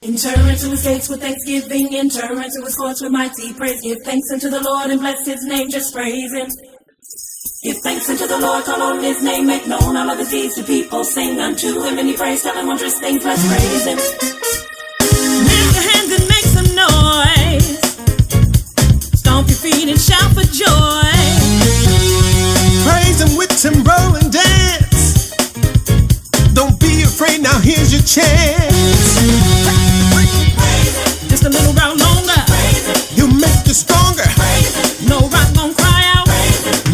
Enter into his gates with thanksgiving, enter into his courts with mighty praise. Give thanks unto the Lord and bless his name, just praise him. Give thanks unto the Lord, call on his name, make known all of his deeds to people. Sing unto him and he praise, telling wondrous things, let's praise him. Lift your hands and make some noise. Stomp your feet and shout for joy. Praise him with timbrel and dance. Don't be afraid, now here's your chance. Just a little while longer, He'll make you stronger. no rock gon' cry out.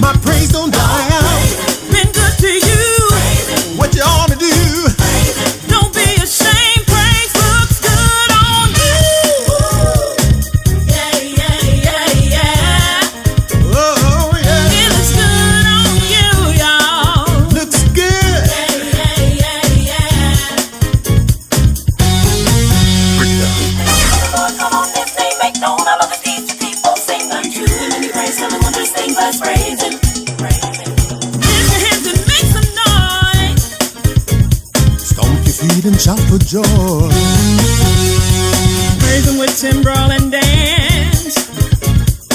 My praise don't die out. Been good to you, What you ought to do? don't be ashamed. Praise looks good on you. Yeah, yeah, yeah, yeah. Oh yeah, It looks good on you, y'all. looks good. Yeah, yeah, yeah, yeah. Lord, come on, this name, make known all of his deeds to people. Sing unto him and he praise, telling wondrous things, let's praise him. Lift your hands and make some noise. Stomp your feet and shout for joy. Praise him with timbrel and dance.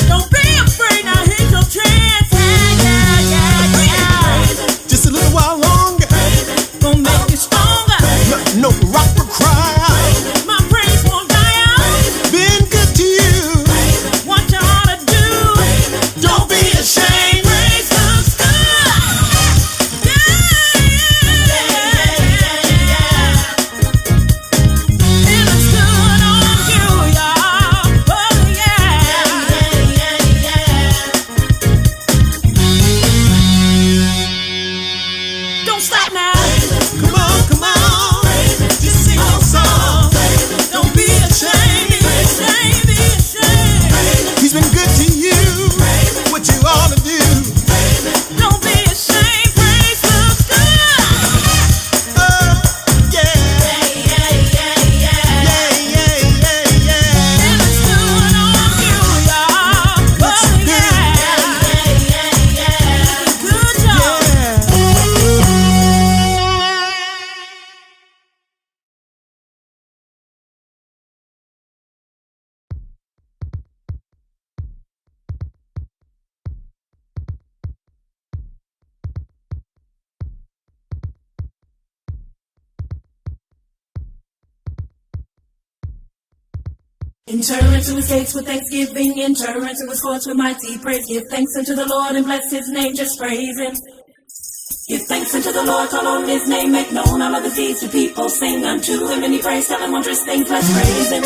Don't be afraid, now here's your chance. Yeah, yeah, yeah, yeah. Just a little while longer. Gonna make you stronger. No rock will cry out. My praise won't die out. Been good to you. What you ought to do, Don't be ashamed. praise looks good. Yeah, yeah, yeah, yeah. It looks good on you, y'all. Oh, yeah. Yeah, yeah, yeah. Don't stop now. Come on, come on. Just sing your song. Don't be ashamed, be ashamed, be ashamed. He's been good to you. What you ought to do? Don't be ashamed, praise looks good. Oh yeah, Yeah, yeah, yeah, yeah. yeah, yeah, yeah, yeah. It looks good on you, y'all. Looks Oh, good. yeah, yeah, yeah, yeah. Good job. Enter into his gates with thanksgiving, enter into his courts with mighty praise. Give thanks unto the Lord and bless his name, just praise him. Give thanks unto the Lord, call on his name, make known all of his deeds to people. Sing unto him and he praise, telling wondrous things, let's praise him.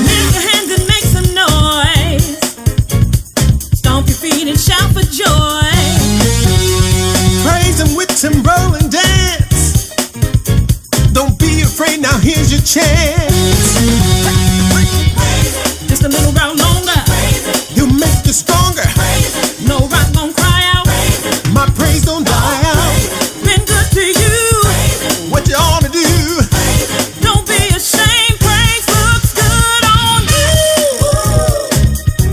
Lift your hands and make some noise. Stomp your feet and shout for joy. Praise him with timbrel and dance. Don't be afraid, now here's your chance. Just a little while longer, He'll make you stronger. no rock gon' cry out. My praise don't die out. Been good to you, What you ought to do? don't be ashamed. Praise looks good on you.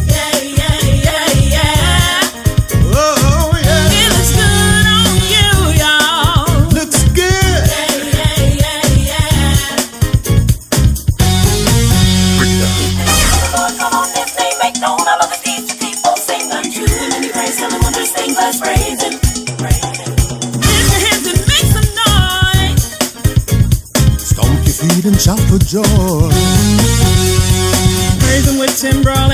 Yeah, yeah, yeah, yeah. Oh yeah, It looks good on you, y'all. looks good. Yeah, yeah, yeah, yeah. Lord, come on, this name, make known all of his deeds to people. Sing unto him and he praise, telling wondrous things, let's praise him. Lift your hands and make some noise. Stomp your feet and shout for joy. Praise him with timbrel